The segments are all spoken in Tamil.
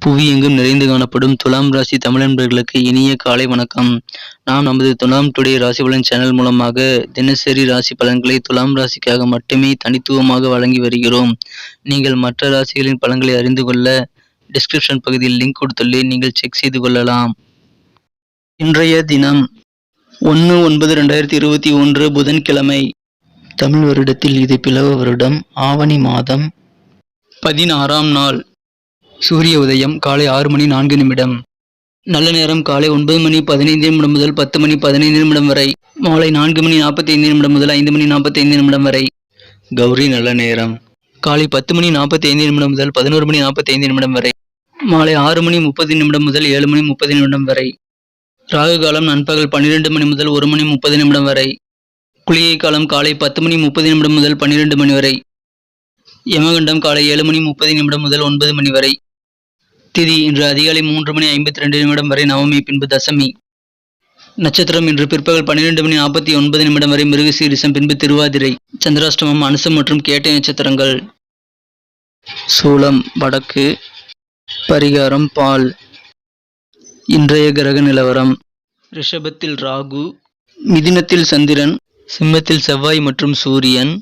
புவியெங்கும் நிறைந்து காணப்படும் துலாம் ராசி தமிழன்பர்களுக்கு இனிய காலை வணக்கம். நாம் நமது துலாம் டுடே ராசி பலன் சேனல் மூலமாக தினசரி ராசி பலன்களை துலாம் ராசிக்காக மட்டுமே தனித்துவமாக வழங்கி வருகிறோம். நீங்கள் மற்ற ராசிகளின் பலன்களை அறிந்து கொள்ள டிஸ்கிரிப்ஷன் பகுதியில் லிங்க் கொடுத்துள்ளேன், நீங்கள் செக் செய்து கொள்ளலாம். இன்றைய தினம் 1/9/2021 புதன்கிழமை. தமிழ் வருடத்தில் இது பிளவ வருடம், ஆவணி மாதம் 16ஆம் நாள். சூரிய உதயம் காலை 6:04. நல்ல நேரம் காலை 9:15 முதல் 10:15 வரை, மாலை 4:45 முதல் 5:45 வரை. கௌரி நல்ல நேரம் காலை 10:45 முதல் 11:45 வரை, மாலை 6:30 முதல் 7:30 வரை. ராகு காலம் நண்பகல் 12 முதல் 1:30 வரை. குளிகை காலம் காலை 10:30 முதல் 12 வரை. யமகண்டம் காலை 7:30 முதல் 9 வரை. திதி இன்று அதிகாலை 3:52 வரை நவமி, பின்பு தசமி. நட்சத்திரம் இன்று பிற்பகல் 12:49 வரை மிருகசீரிஷம், பின்பு திருவாதிரை. சந்திராஷ்டமம் அனுசம் மற்றும் கேட்டை நட்சத்திரங்கள். சூலம் வடக்கு. பரிகாரம் பால். இன்றைய கிரக நிலவரம்: ரிஷபத்தில் ராகு, மிதுனத்தில் சந்திரன், சிம்மத்தில் செவ்வாய் மற்றும் சூரியன்,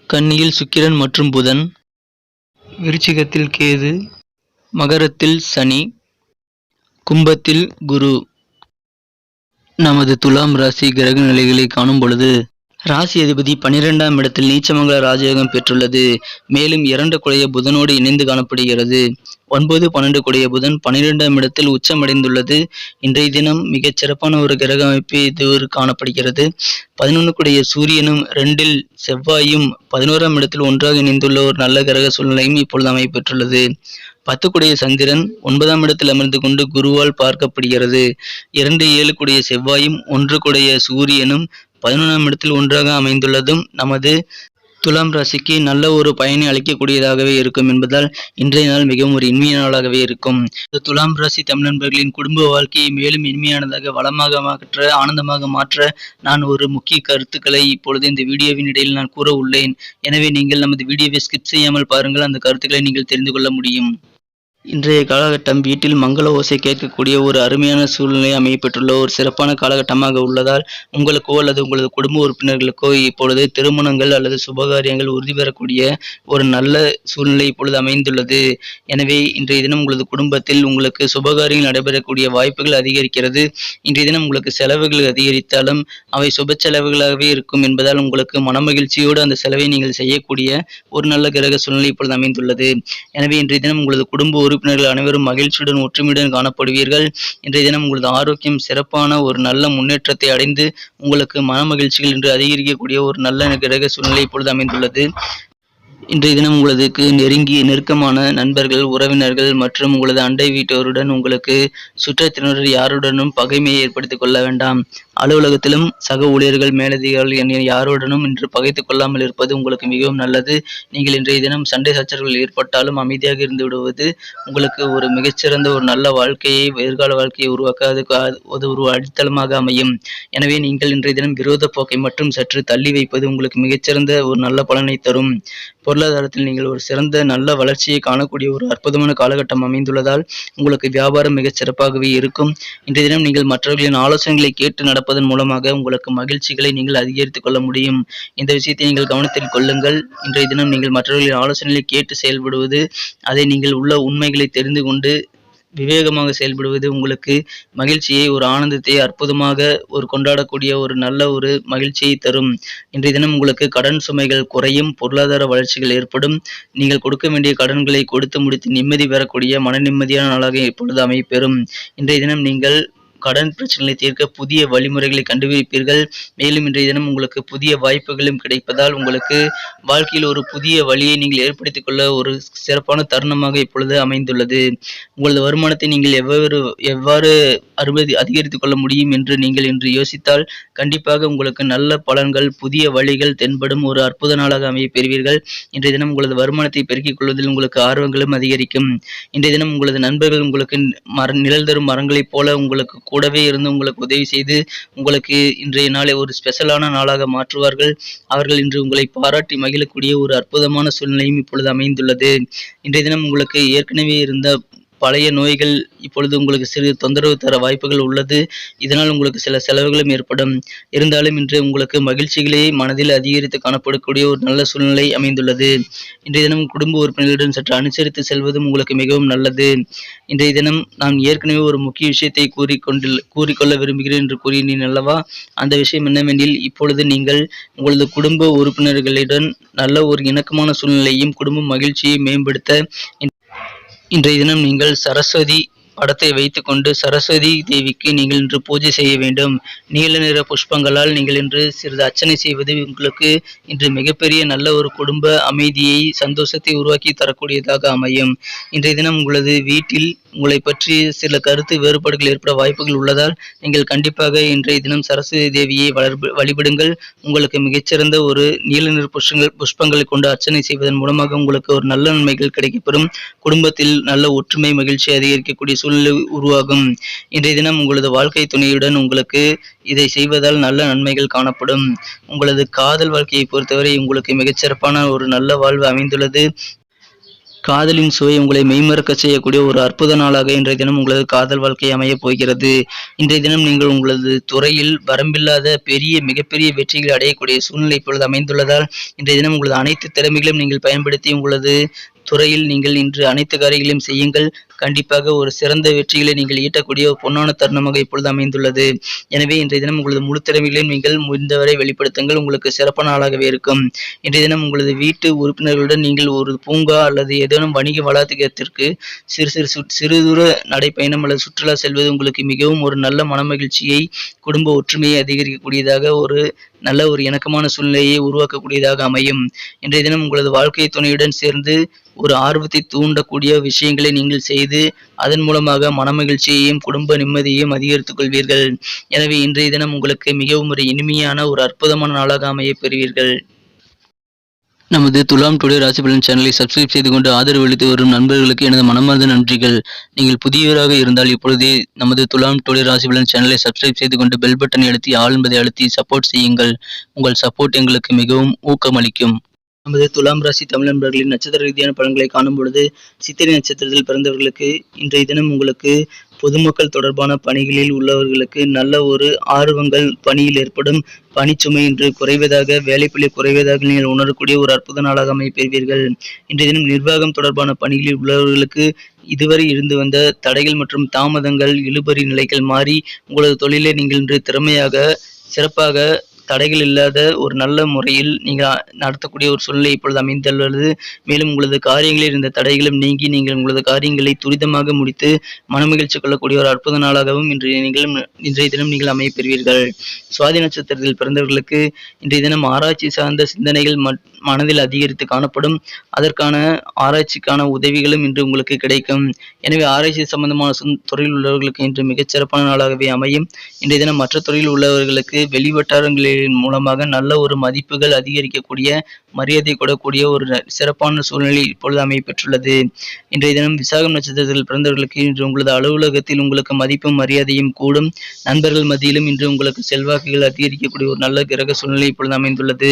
கன்னியில் சுக்கிரன் மற்றும் புதன், விருச்சிகத்தில் கேது, மகரத்தில் சனி, கும்பத்தில் குரு. நமது துலாம் ராசி கிரக நிலைகளை காணும் பொழுது, ராசி அதிபதி 12ஆம் இடத்தில் நீச்சமங்கல ராஜயோகம் பெற்றுள்ளது. மேலும் 2 குடைய புதனோடு இணைந்து காணப்படுகிறது. 9, 12 குடைய புதன் 12ஆம் இடத்தில் உச்சமடைந்துள்ளது. இன்றைய தினம் மிகச் சிறப்பான ஒரு கிரக அமைப்பு இது காணப்படுகிறது. 11 குடைய சூரியனும் 2இல் செவ்வாயும் 11ஆம் இடத்தில் ஒன்றாக இணைந்துள்ள ஒரு நல்ல கிரக சூழ்நிலையும் இப்பொழுது அமைப்பெற்றுள்ளது. 10 குடைய சந்திரன் 9ஆம் இடத்தில் அமர்ந்து கொண்டு குருவால் பார்க்கப்படுகிறது. 2, 7 குடைய செவ்வாயும் 1 குடைய சூரியனும் 11ஆம் இடத்தில் ஒன்றாக அமைந்துள்ளதும் நமது துலாம் ராசிக்கு நல்ல ஒரு பயனை அளிக்கக்கூடியதாகவே இருக்கும் என்பதால் இன்றைய நாள் மிகவும் ஒரு இனிமையான நாளாகவே இருக்கும். துலாம் ராசி தமிழ் நண்பர்களின் குடும்ப வாழ்க்கையை மேலும் இனிமையானதாக, வளமாக மாற்ற, ஆனந்தமாக மாற்ற நான் ஒரு முக்கிய கருத்துக்களை இப்பொழுது இந்த வீடியோவின் இடையில் நான் கூற உள்ளேன். எனவே நீங்கள் நமது வீடியோவை ஸ்கிப் செய்யாமல் பாருங்கள், அந்த கருத்துக்களை நீங்கள் தெரிந்து கொள்ள முடியும். இன்றைய காலகட்டம் வீட்டில் மங்கள ஓசை கேட்கக்கூடிய ஒரு அருமையான சூழ்நிலை அமையப்பெற்றுள்ள ஒரு சிறப்பான காலகட்டமாக உள்ளதால் உங்களுக்கோ அல்லது உங்களது குடும்ப உறுப்பினர்களுக்கோ இப்பொழுது திருமணங்கள் அல்லது சுபகாரியங்கள் உறுதி பெறக்கூடிய ஒரு நல்ல சூழ்நிலை இப்பொழுது அமைந்துள்ளது. எனவே இன்றைய தினம் உங்களது குடும்பத்தில் உங்களுக்கு சுபகாரியங்கள் நடைபெறக்கூடிய வாய்ப்புகள் அதிகரிக்கிறது. இன்றைய தினம் உங்களுக்கு செலவுகள் அதிகரித்தாலும் அவை சுப செலவுகளாகவே இருக்கும் என்பதால் உங்களுக்கு மனமகிழ்ச்சியோடு அந்த செலவை நீங்கள் செய்யக்கூடிய ஒரு நல்ல கிரக சூழ்நிலை இப்பொழுது அமைந்துள்ளது. எனவே இன்றைய தினம் உங்களது குடும்ப உறுப்பினர்கள் அனைவரும் மகிழ்ச்சியுடன் ஒற்றுமையுடன் காணப்படுவீர்கள். இன்றைய தினம் உங்களது ஆரோக்கியம் சிறப்பான ஒரு நல்ல முன்னேற்றத்தை அடைந்து உங்களுக்கு மன மகிழ்ச்சிகள் இன்று அதிகரிக்கக்கூடிய ஒரு நல்ல கிரக சூழ்நிலை இப்பொழுது அமைந்துள்ளது. இன்றைய தினம் உங்களுக்கு நெருக்கமான நண்பர்கள், உறவினர்கள் மற்றும் உங்களது அண்டை வீட்டோருடன் உங்களுக்கு சுற்றத்தினர் யாருடனும் பகைமையை ஏற்படுத்திக் கொள்ள வேண்டாம். அலுவலகத்திலும் சக ஊழியர்கள், மேலதிகாரிகள் என யாருடனும் இன்று பகைத்துக் கொள்ளாமல் இருப்பது உங்களுக்கு மிகவும் நல்லது. நீங்கள் இன்றைய தினம் சண்டை சச்சரவுகள் ஏற்பட்டாலும் அமைதியாக இருந்து விடுவது உங்களுக்கு ஒரு மிகச்சிறந்த ஒரு நல்ல வாழ்க்கையை, எதிர்கால வாழ்க்கையை உருவாக்க அது ஒரு அடித்தளமாக அமையும். எனவே நீங்கள் இன்றைய தினம் விரோத போக்கை மட்டும் சற்று தள்ளி வைப்பது உங்களுக்கு மிகச்சிறந்த ஒரு நல்ல பலனை தரும். பொருளாதாரத்தில் நீங்கள் ஒரு சிறந்த நல்ல வளர்ச்சியை காணக்கூடிய ஒரு அற்புதமான காலகட்டம் அமைந்துள்ளதால் உங்களுக்கு வியாபாரம் மிகச் சிறப்பாகவே இருக்கும். இன்றைய தினம் நீங்கள் மற்றவர்களின் ஆலோசனைகளை கேட்டு நடப்பதன் மூலமாக உங்களுக்கு மகிழ்ச்சிகளை நீங்கள் அதிகரித்துக் கொள்ள முடியும். இந்த விஷயத்தை நீங்கள் கவனத்தில் கொள்ளுங்கள். இன்றைய தினம் நீங்கள் மற்றவர்களின் ஆலோசனைகளை கேட்டு செயல்படுவது, அதை நீங்கள் உள்ள உண்மைகளை தெரிந்து கொண்டு விவேகமாக செயல்படுவது உங்களுக்கு மகிழ்ச்சியை, ஒரு ஆனந்தத்தை அற்புதமாக ஒரு கொண்டாடக்கூடிய ஒரு நல்ல ஒரு மகிழ்ச்சியை தரும். இன்றைய தினம் உங்களுக்கு கடன் சுமைகள் குறையும், பொருளாதார வளர்ச்சிகள் ஏற்படும். நீங்கள் கொடுக்க வேண்டிய கடன்களை கொடுத்து முடித்து நிம்மதி பெறக்கூடிய மன நிம்மதியான நாளாக இப்பொழுது அமைப்பெறும். இன்றைய தினம் நீங்கள் கடன் பிரச்சனைகளை தீர்க்க புதிய வழிமுறைகளை கண்டுபிடிப்பீர்கள். மேலும் இன்றைய தினம் உங்களுக்கு புதிய வாய்ப்புகளும் கிடைப்பதால் உங்களுக்கு வாழ்க்கையில் ஒரு புதிய வழியை நீங்கள் ஏற்படுத்திக் கொள்ள ஒரு சிறப்பான தருணமாக இப்பொழுது அமைந்துள்ளது. உங்களது வருமானத்தை நீங்கள் எவ்வாறு அதிகரித்துக் கொள்ள முடியும் என்று நீங்கள் இன்று யோசித்தால் கண்டிப்பாக உங்களுக்கு நல்ல பலன்கள், புதிய வழிகள் தென்படும் ஒரு அற்புத நாளாக அமைய பெறுவீர்கள். இன்றைய தினம் உங்களது வருமானத்தை பெருக்கிக் கொள்வதில் உங்களுக்கு ஆர்வங்களும் அதிகரிக்கும். இன்றைய தினம் உங்களது நண்பர்கள் உங்களுக்கு நிழல் தரும் மரங்களைப் போல உங்களுக்கு கூடவே இருந்து உங்களுக்கு உதவி செய்து உங்களுக்கு இன்றைய நாளை ஒரு ஸ்பெஷலான நாளாக மாற்றுவார்கள். அவர்கள் இன்று உங்களை பாராட்டி மகிழக்கூடிய ஒரு அற்புதமான சூழ்நிலையும் இப்பொழுது அமைந்துள்ளது. இன்றைய தினம் உங்களுக்கு ஏற்கனவே இருந்த பழைய நோய்கள் இப்பொழுது உங்களுக்கு சிறு தொந்தரவு தர வாய்ப்புகள் உள்ளது. இதனால் உங்களுக்கு சில செலவுகளும் ஏற்படும். இருந்தாலும் இன்று உங்களுக்கு மகிழ்ச்சிகளே மனதில் அதிகரித்து காணப்படக்கூடிய ஒரு நல்ல சூழ்நிலை அமைந்துள்ளது. இன்றைய தினம் குடும்ப உறுப்பினர்களுடன் சற்று அனுசரித்து செல்வதும் உங்களுக்கு மிகவும் நல்லது. இன்றைய தினம் நான் ஏற்கனவே ஒரு முக்கிய விஷயத்தை கூறிக்கொள்ள விரும்புகிறேன் என்று கூறினேன் அல்லவா? அந்த விஷயம் என்னவெனில், இப்பொழுது நீங்கள் உங்களது குடும்ப உறுப்பினர்களிடம் நல்ல ஒரு இணக்கமான சூழ்நிலையும் குடும்ப மகிழ்ச்சியை மேம்படுத்த இன்றைய தினம் நீங்கள் சரஸ்வதி படத்தை வைத்துக்கொண்டு சரஸ்வதி தேவிக்கு நீங்கள் இன்று பூஜை செய்ய வேண்டும். நீல நிற புஷ்பங்களால் நீங்கள் இன்று சிறிது அர்ச்சனை செய்வது உங்களுக்கு இன்று மிகப்பெரிய நல்ல ஒரு குடும்ப அமைதியை, சந்தோஷத்தை உருவாக்கி தரக்கூடியதாக அமையும். இன்றைய தினம் உங்களது வீட்டில் உங்களை பற்றி சில கருத்து வேறுபாடுகள் ஏற்பட வாய்ப்புகள் உள்ளதால் நீங்கள் கண்டிப்பாக இன்றைய தினம் சரஸ்வதி தேவியை வழிபடுங்கள். உங்களுக்கு மிகச்சிறந்த ஒரு நீல நிற புஷ்பங்களை கொண்டு அர்ச்சனை செய்வதன் மூலமாக உங்களுக்கு ஒரு நல்ல நன்மைகள் கிடைக்கப்பெறும். குடும்பத்தில் நல்ல ஒற்றுமை, மகிழ்ச்சி அதிகரிக்கக்கூடிய சூழ்நிலை உருவாகும். இன்றைய தினம் உங்களது வாழ்க்கை துணையுடன் உங்களுக்கு இதை செய்வதால் நல்ல நன்மைகள் காணப்படும். உங்களது காதல் வாழ்க்கையை பொறுத்தவரை உங்களுக்கு மிகச்சிறப்பான ஒரு நல்ல வாழ்வு அமைந்துள்ளது. காதலின் சுவை உங்களை மெய்மறக்க செய்யக்கூடிய ஒரு அற்புத நாளாக இன்றைய தினம் உங்களது காதல் வாழ்க்கை அமையப் போகிறது. இன்றைய தினம் நீங்கள் உங்களது துறையில் வரம்பில்லாத மிகப்பெரிய வெற்றிகளை அடையக்கூடிய சூழ்நிலை இப்பொழுது அமைந்துள்ளதால் இன்றைய தினம் உங்களது அனைத்து திறமைகளையும் நீங்கள் பயன்படுத்தி உங்களது துறையில் நீங்கள் இன்று அனைத்து காரியங்களையும் செய்யுங்கள். கண்டிப்பாக ஒரு சிறந்த வெற்றிகளை நீங்கள் ஈட்டக்கூடிய ஒரு பொன்னான தருணமாக இப்பொழுது அமைந்துள்ளது. எனவே இன்றைய தினம் உங்களது முழு திறமைகளையும் நீங்கள் முடிந்தவரை வெளிப்படுத்துங்கள். உங்களுக்கு சிறப்பான நாளாகவே இருக்கும். இன்றைய தினம் உங்களது வீட்டு உறுப்பினர்களுடன் நீங்கள் ஒரு பூங்கா அல்லது ஏதேனும் வணிக வளாகத்திற்கு சிறு தூர நடைப்பயணம் அல்லது சுற்றுலா செல்வது உங்களுக்கு மிகவும் ஒரு நல்ல மனமகிழ்ச்சியை, குடும்ப ஒற்றுமையை அதிகரிக்கக்கூடியதாக, ஒரு நல்ல ஒரு இணக்கமான சூழ்நிலையை உருவாக்கக்கூடியதாக அமையும். இன்றைய தினம் உங்களது வாழ்க்கை துணையுடன் சேர்ந்து ஒரு ஆர்வத்தை தூண்டக்கூடிய விஷயங்களை நீங்கள் செய்து அதன் மூலமாக மனமகிழ்ச்சியையும் குடும்ப நிம்மதியையும் அதிகரித்துக் கொள்வீர்கள். எனவே இன்றைய தினம் உங்களுக்கு மிகவும் ஒரு இனிமையான ஒரு அற்புதமான நாளாக அமையப் பெறுவீர்கள். நமது துலாம் டுடே ராசி பலன் சேனலை சப்ஸ்கிரைப் செய்து கொண்டு ஆதரவு அளித்து வரும் நண்பர்களுக்கு எனது மனமார்ந்த நன்றிகள். நீங்கள் புதியவராக இருந்தால் இப்பொழுதே நமது துலாம் டுடே ராசி பலன் சேனலை சப்ஸ்கிரைப் செய்து கொண்டு பெல் பட்டனை அழுத்தி ஆல் என்பதை அழுத்தி சப்போர்ட் செய்யுங்கள். உங்கள் சப்போர்ட் எங்களுக்கு மிகவும் ஊக்கமளிக்கும். நமது துலாம் ராசி தமிழ் நண்பர்களின் நட்சத்திர ரீதியான பலன்களை காணும் பொழுது, சித்திரை நட்சத்திரத்தில் பிறந்தவர்களுக்கு இன்றைய தினம் உங்களுக்கு பொதுமக்கள் தொடர்பான பணிகளில் உள்ளவர்களுக்கு நல்ல ஒரு ஆர்வங்கள், பணியில் ஏற்படும் பணிச்சுமை இன்று குறைவதாக, வேலைப்பளி குறைவதாக நீங்கள் உணரக்கூடிய ஒரு அற்புத நாளாக அமைப்பெறுவீர்கள். இன்றைய தினம் நிர்வாகம் தொடர்பான பணிகளில் உள்ளவர்களுக்கு இதுவரை இருந்து வந்த தடைகள் மற்றும் தாமதங்கள், இழுபறி நிலைகள் மாறி உங்களது தொழிலை நீங்கள் இன்று திறமையாக, சிறப்பாக, தடைகள் இல்லாத ஒரு நல்ல முறையில் நீங்கள் நடத்தக்கூடிய ஒரு சூழ்நிலை இப்பொழுது அமைந்துள்ளது. மேலும் உங்களது காரியங்களில் இருந்த தடைகளும் நீங்கி நீங்கள் உங்களது காரியங்களை துரிதமாக முடித்து மனமகிழ்ச்சி கொள்ளக்கூடிய ஒரு அற்புத நாளாகவும் இன்றைய தினம் நீங்கள் அமையப் பெறுவீர்கள். சுவாதி நட்சத்திரத்தில் பிறந்தவர்களுக்கு இன்றைய தினம் ஆராய்ச்சி சார்ந்த சிந்தனைகள் மனதில் அதிகரித்து காணப்படும். அதற்கான ஆராய்ச்சிக்கான உதவிகளும் இன்று உங்களுக்கு கிடைக்கும். எனவே ஆராய்ச்சி சம்பந்தமான துறையில் உள்ளவர்களுக்கு இன்று மிகச்சிறப்பான நாளாகவே அமையும். இன்றைய தினம் மற்ற துறையில் உள்ளவர்களுக்கு வெளிவட்டாரங்களில் மூலமாக நல்ல ஒரு மதிப்புகள் அதிகரிக்கக்கூடிய, மரியாதை கொள்ளக்கூடிய ஒரு சிறப்பான சூழ்நிலை இப்பொழுது அமையப்பெற்றுள்ளது. இன்றைய தினம் விசாகம் நட்சத்திரத்தில் பிறந்தவர்களுக்கு இன்று உங்களது அலுவலகத்தில் உங்களுக்கு மதிப்பும் மரியாதையும் கூடும். நண்பர்கள் மத்தியிலும் இன்று உங்களுக்கு செல்வாக்குகள் அதிகரிக்கக்கூடிய ஒரு நல்ல கிரக சூழ்நிலை இப்பொழுது அமைந்துள்ளது.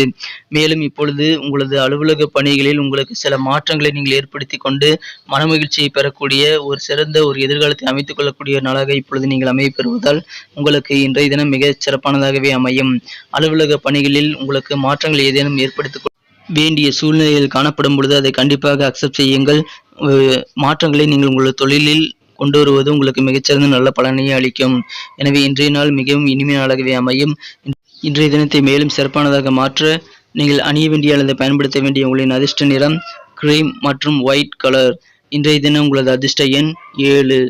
மேலும் இப்பொழுது உங்களது அலுவலக பணிகளில் உங்களுக்கு சில மாற்றங்களை நீங்கள் ஏற்படுத்தி கொண்டு மனமகிழ்ச்சியை பெறக்கூடிய ஒரு சிறந்த ஒரு எதிர்காலத்தை அமைத்துக் கொள்ளக்கூடிய நாளாக இப்பொழுது நீங்கள் அமையப்பெறுவதால் உங்களுக்கு இன்றைய தினம் மிகச் சிறப்பானதாகவே அமையும். அலுவலக பணிகளில் உங்களுக்கு மாற்றங்கள் ஏதேனும் ஏற்படுத்திக் வேண்டிய சூழ்நிலையில் காணப்படும் பொழுது அதை கண்டிப்பாக அக்செப்ட் செய்யுங்கள். மாற்றங்களை நீங்கள் உங்களது தொழிலில் கொண்டு வருவது உங்களுக்கு மிகச்சிறந்த நல்ல பலனையே அளிக்கும். எனவே இன்றைய நாள் மிகவும் இனிமையான நாளாகவே அமையும். இன்றைய தினத்தை மேலும் சிறப்பானதாக மாற்ற நீங்கள் அணிய வேண்டிய அல்லது பயன்படுத்த வேண்டிய உங்களின் அதிர்ஷ்ட நிறம் கிரீம் மற்றும் ஒயிட் கலர். இன்றைய தினம் உங்களது அதிர்ஷ்ட எண் 7.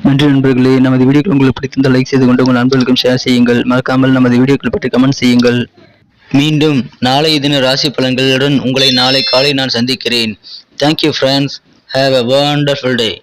நன்றி நண்பர்களே. நமது வீடியோக்கள் உங்களுக்கு பிடித்திருந்தால் லைக் செய்து கொண்டு உங்கள் நண்பர்களுக்கும் ஷேர் செய்யுங்கள். மறக்காமல் நமது வீடியோக்கள் பற்றி கமெண்ட் செய்யுங்கள். மீண்டும் நாளைய தின ராசி பலன்களுடன் உங்களை நாளை காலை நான் சந்திக்கிறேன். Thank you friends. Have a wonderful day.